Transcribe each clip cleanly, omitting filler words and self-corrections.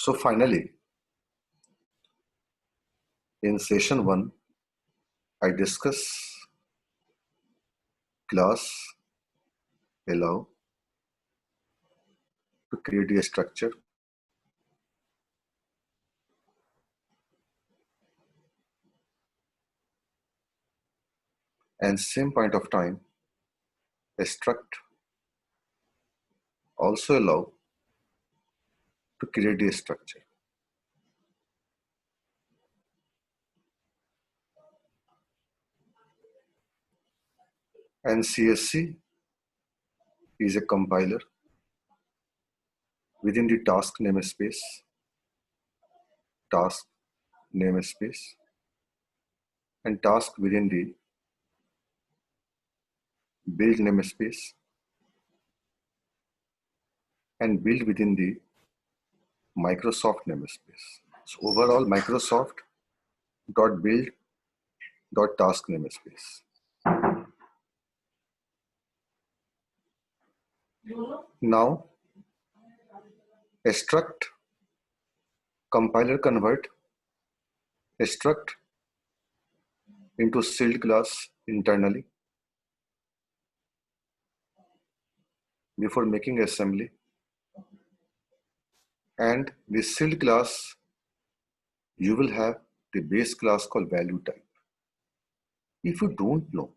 So finally, in session 1, I discuss class allow to create a structure, and same point of time, a struct also allow to create a structure. And CSC is a compiler within the task namespace, task namespace, and task within the build namespace, and build within the Microsoft namespace. So overall, Microsoft.build.task namespace. Now, a struct compiler convert a struct into sealed class internally before making assembly, and this sealed class you will have the base class called value type. If you don't know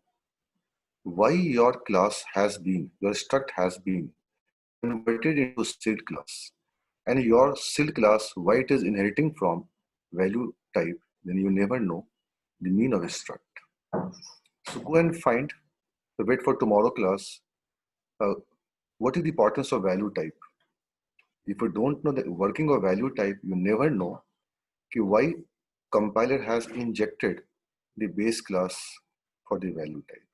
why your struct has been converted into sealed class, and your sealed class why it is inheriting from value type, then you never know the mean of a struct. So go and find, wait for tomorrow class, what is the importance of value type. If you don't know the working of value type, you never know why compiler has injected the base class for the value type.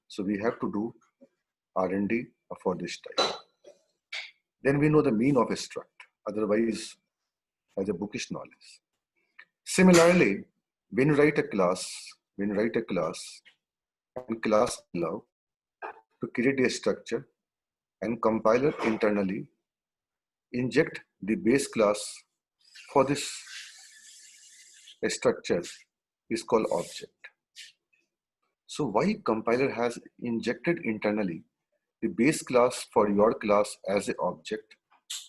So we have to do R&D for this type. Then we know the mean of a struct, otherwise as a bookish knowledge. Similarly, when you write a class and class allow to create a structure, and compiler internally inject the base class for this structure is called object. So why compiler has injected internally the base class for your class as an object,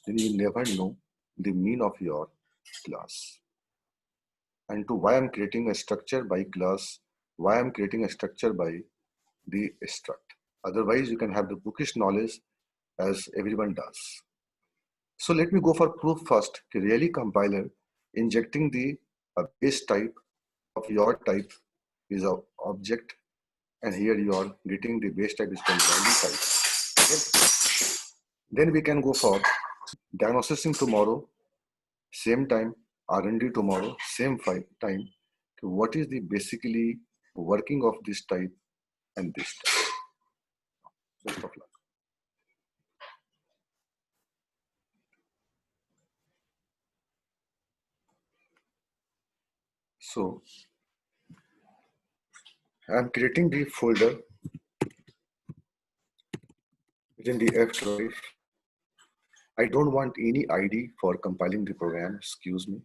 then you never know the mean of your class. And to why I'm creating a structure by class, why I'm creating a structure by the struct. Otherwise, you can have the bookish knowledge as everyone does. So let me go for proof first. Really, compiler injecting the base type of your type is an object, and here you are getting the base type is called value type. Okay. Then we can go for diagnosing tomorrow, same time, R&D tomorrow, same time. So what is the basically working of this type and this type? Best of luck. So I'm creating the folder within the F drive. I don't want any ID for compiling the program, excuse me.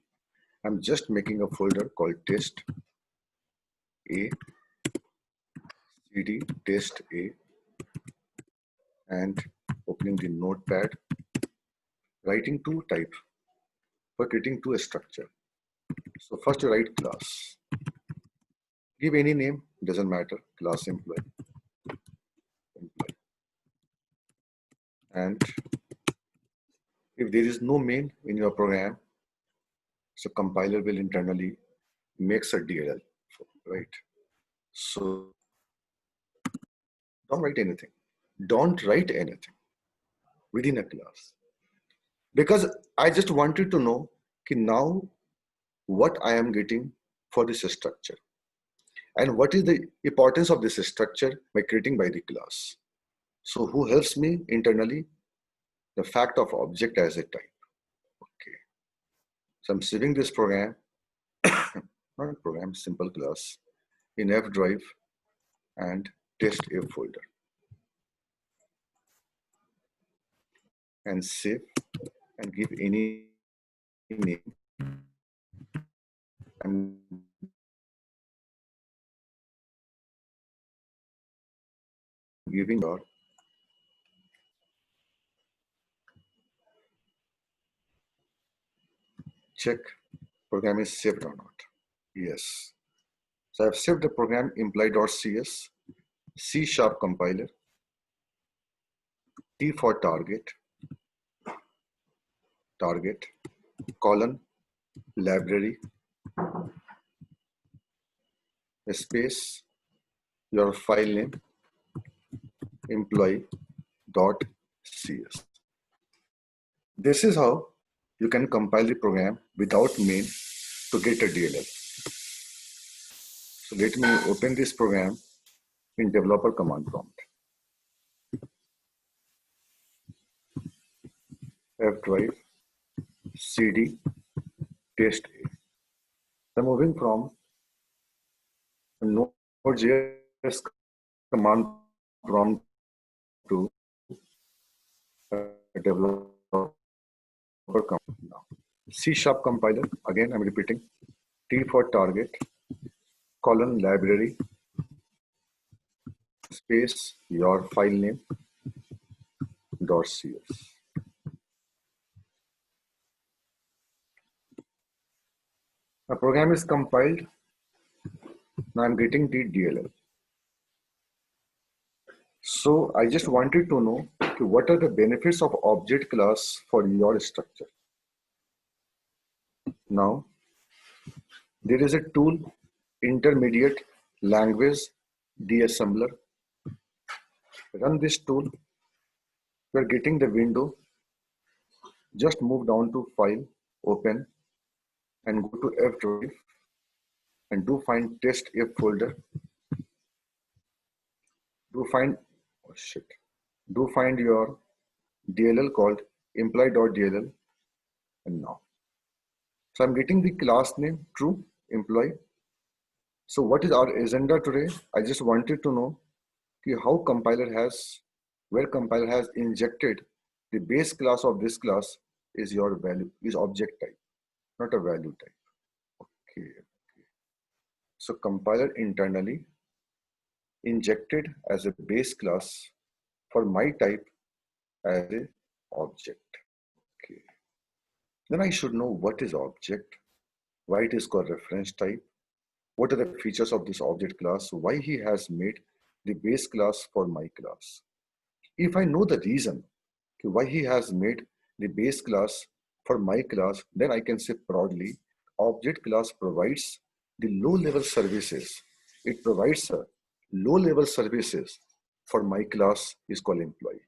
I'm just making a folder called test A, cd test A, and opening the notepad, writing two type for creating two structure. So first you write class. Give any name, doesn't matter, class employee. And if there is no main in your program, so compiler will internally makes a DLL, right? So don't write anything. Don't write anything within a class. Because I just wanted to know now what I am getting for this structure. And what is the importance of this structure by creating by the class. So who helps me internally? The fact of object as a type. Okay. So I'm saving this program, not a program, simple class, in F drive and test A folder. And save and give any name. I'm giving your check program is saved or not. Yes. So I've saved the program employee.cs, C# compiler, T for target, colon, library, space, your file name, employee.cs. This is how you can compile the program without main to get a DLL. So let me open this program in developer command prompt. F drive cd test A. I'm moving from Node.js command prompt to developer command now. C# compiler, again I'm repeating, T for target, colon, library, space, your file name, .cs. The program is compiled. Now I'm getting the DLL. So I just wanted to know what are the benefits of object class for your structure. Now there is a tool, intermediate language deassembler. Run this tool. You are getting the window. Just move down to file, open, and go to F drive and do find test F folder. Do find your DLL called employee.dll, and now. So I'm getting the class name true, employee. So what is our agenda today? I just wanted to know where compiler has injected the base class of this class is your value, is object type, not a value type. Okay. So compiler internally injected as a base class for my type as a object. Okay. Then I should know what is object, why it is called reference type, what are the features of this object class, why he has made the base class for my class. If I know the reason why he has made the base class for my class, then I can say proudly, object class provides the low-level services. It provides low-level services for my class is called employee.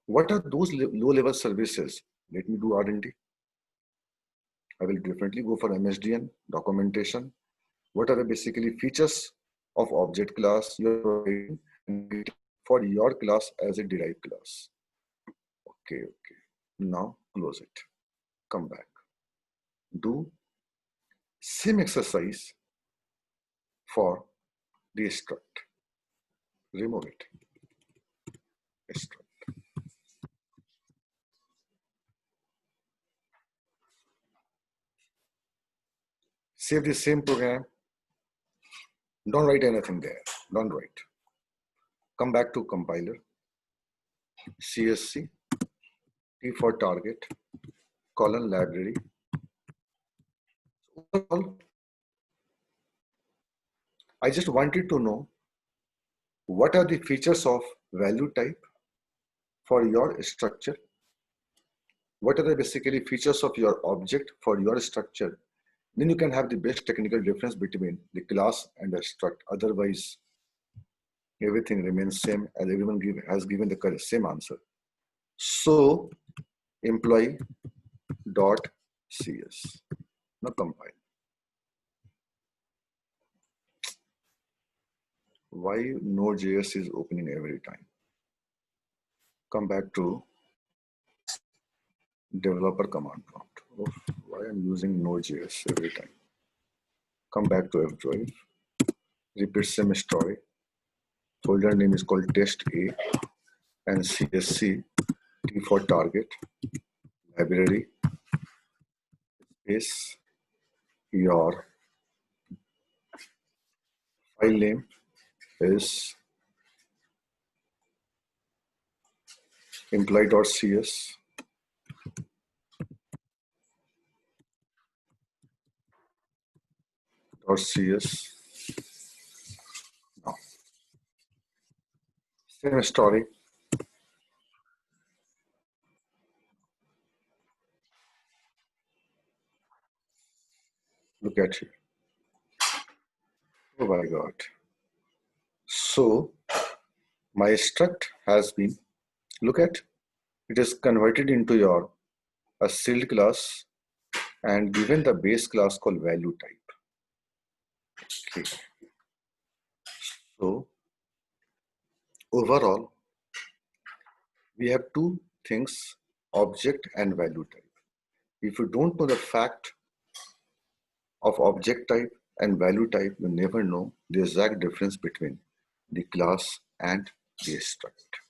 What are those low-level services? Let me do R&D. I will definitely go for MSDN, documentation. What are the basically features of object class you're providing for your class as a derived class? Okay. Now close it. Come back. Do same exercise for the struct. Remove it. Struct. Save the same program. Don't write anything there. Don't write. Come back to compiler. CSC. T for target. Colon library. I just wanted to know what are the features of value type for your structure. What are the basically features of your object for your structure? Then you can have the best technical difference between the class and the struct. Otherwise, everything remains same as everyone has given the same answer. So, employee.cs. Now compile. Why Node.js is opening every time? Come back to developer command prompt. Oh, why I'm using Node.js every time? Come back to F drive. Repeat same story. Folder name is called test A and CSC T for target, library, is your file name is employee.cs .cs. Now, same story. Look at here. Oh my God. So my struct has been, look at, it is converted into your a sealed class and given the base class called value type. Okay. So overall, we have two things, object and value type. If you don't know the fact of object type and value type, you never know the exact difference between the class and the struct.